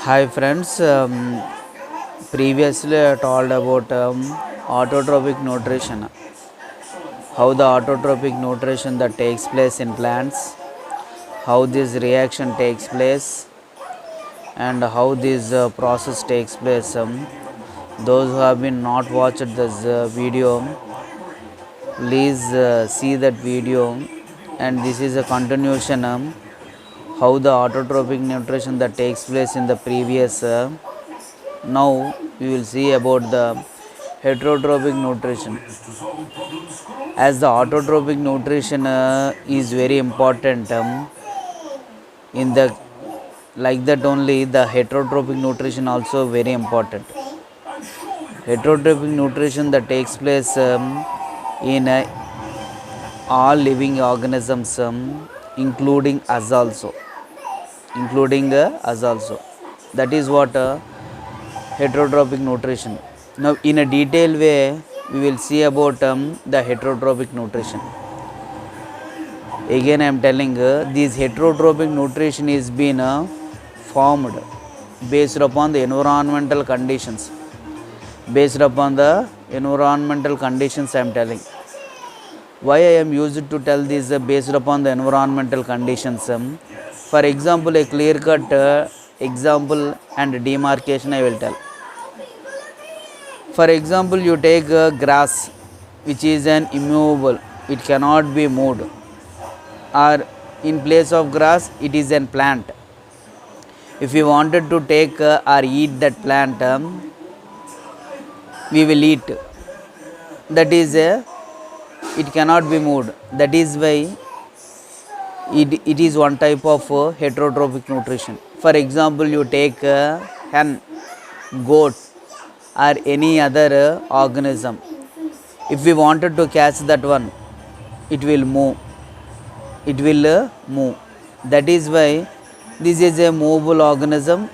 Hi friends, previously I told about autotrophic nutrition, how the autotrophic nutrition that takes place in plants, how this reaction takes place, and how this process takes place. Those who have been not watched this video, please see that video, and this is a continuation how the autotrophic nutrition that takes place in the previous. Now we will see about the heterotrophic nutrition. As the autotrophic nutrition is very important, in the like that only the heterotrophic nutrition also very important. Heterotrophic nutrition that takes place in all living organisms, including us also. That is what heterotrophic nutrition. Now in a detailed way we will see about the heterotrophic nutrition. Again I am telling this heterotrophic nutrition is been formed based upon the environmental conditions. I am telling. Why I am used to tell this based upon the environmental conditions. For example, a clear cut example and demarcation I will tell. For example, you take grass, which is an immovable, it cannot be moved, or in place of grass it is a plant. If we wanted to take or eat that plant, we will eat. That is it cannot be moved. That is why it is one type of heterotrophic nutrition. For example, you take hen, goat, or any other organism. If we wanted to catch that one, it will move. That is why this is a movable organism,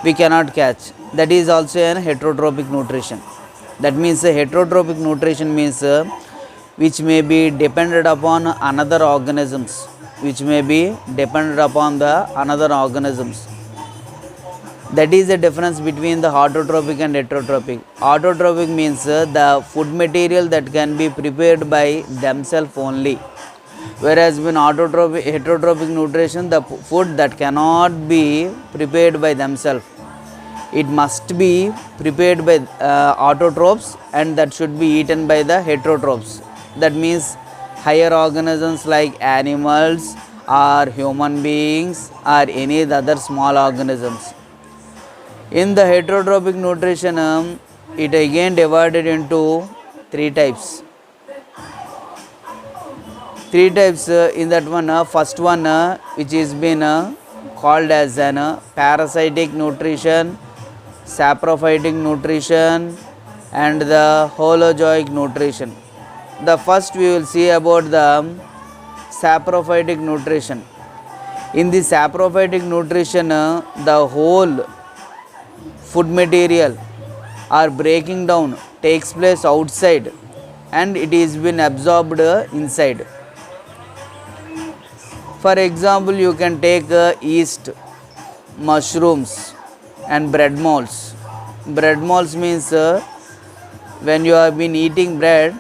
we cannot catch. That is also a heterotrophic nutrition. That means heterotrophic nutrition means which may be dependent upon another organisms, That is the difference between the autotrophic and heterotrophic. Autotrophic means the food material that can be prepared by themselves only, whereas in heterotrophic nutrition, the food that cannot be prepared by themselves, it must be prepared by autotrophs, and that should be eaten by the heterotrophs. That means higher organisms like animals or human beings or any other small organisms. In the heterotrophic nutrition, it again divided into three types. In that one, first one which is been called as an parasitic nutrition, saprophytic nutrition, and the holozoic nutrition. The first we will see about the saprophytic nutrition. In the saprophytic nutrition, the whole food material or breaking down takes place outside and it is been absorbed inside. For example, you can take yeast, mushrooms, and bread molds. Bread molds means when you have been eating bread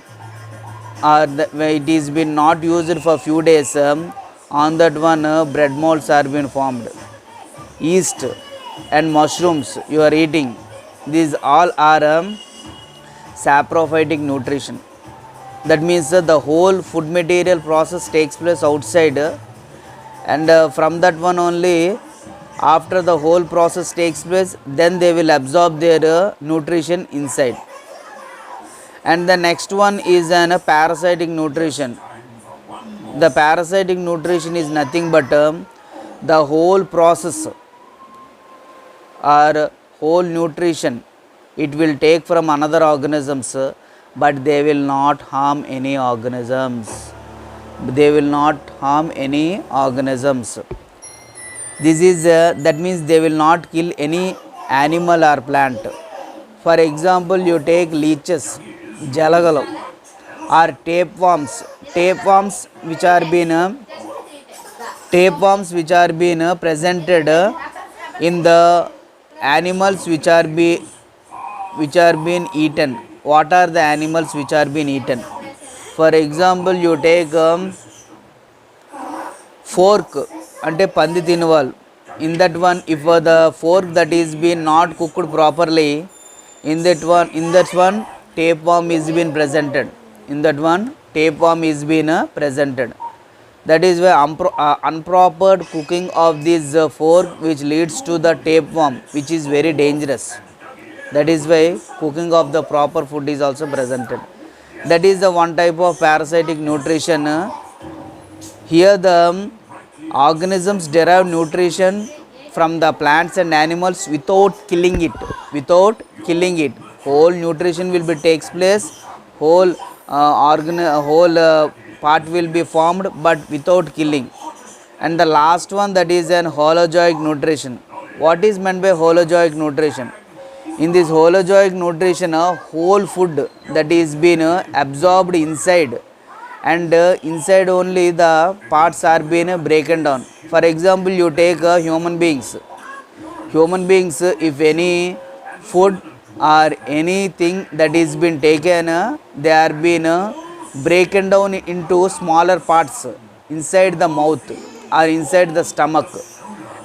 or it is been not used for few days, on that one bread molds are been formed. Yeast and mushrooms you are eating, these all are saprophytic nutrition. That means the whole food material process takes place outside, and from that one only, after the whole process takes place, then they will absorb their nutrition inside. And the next one is an parasitic nutrition. The parasitic nutrition is nothing but the whole process or whole nutrition it will take from another organisms, but they will not harm any organisms. This is that means they will not kill any animal or plant. For example, you take leeches, jalagalu, or tapeworms which are been presented in the animals which are being eaten. What are the animals which are being eaten? For example, you take fork అంటే పంది తినవాళ్ళు. In that one, if the fork that is been not cooked properly, in that one tapeworm is been presented. In that one tapeworm is been presented. That is why improper cooking of this fork which leads to the tapeworm, which is very dangerous. That is why cooking of the proper food is also presented. That is the one type of parasitic nutrition. Here the organisms derive nutrition from the plants and animals without killing it. Without killing it, whole nutrition will be takes place. Whole part will be formed, but without killing. And the last one, that is an holozoic nutrition. What is meant by holozoic nutrition? In this holozoic nutrition, a whole food that is being absorbed inside, and inside only the parts are being broken down. For example, you take human beings. Human beings, if any food or anything that is been taken, they are being broken down into smaller parts inside the mouth or inside the stomach,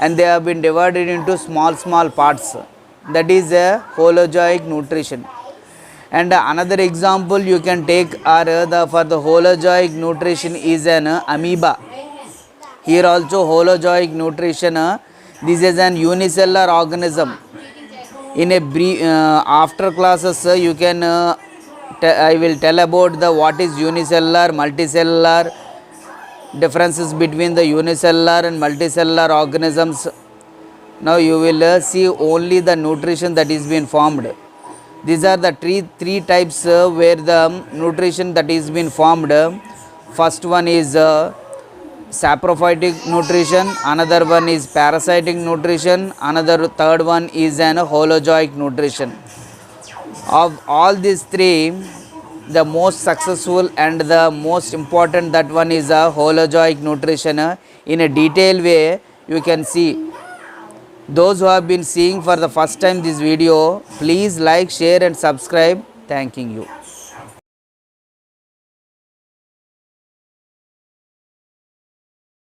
and they have been divided into small parts. That is a holozoic nutrition. And another example you can take for the holozoic nutrition is an amoeba. Here also holozoic nutrition, this is an unicellular organism. In a brief after classes you can I will tell about the what is unicellular, multicellular, differences between the unicellular and multicellular organisms. Now you will see only the nutrition that is being formed. These are the three types where the nutrition that is being formed. First one is saprophytic nutrition, another one is parasitic nutrition, another third one is an holozoic nutrition. Of all these three, the most successful and the most important that one is a holozoic nutrition. In a detailed way you can see. Those who have been seeing for the first time this video, please like, share and subscribe. Thanking you.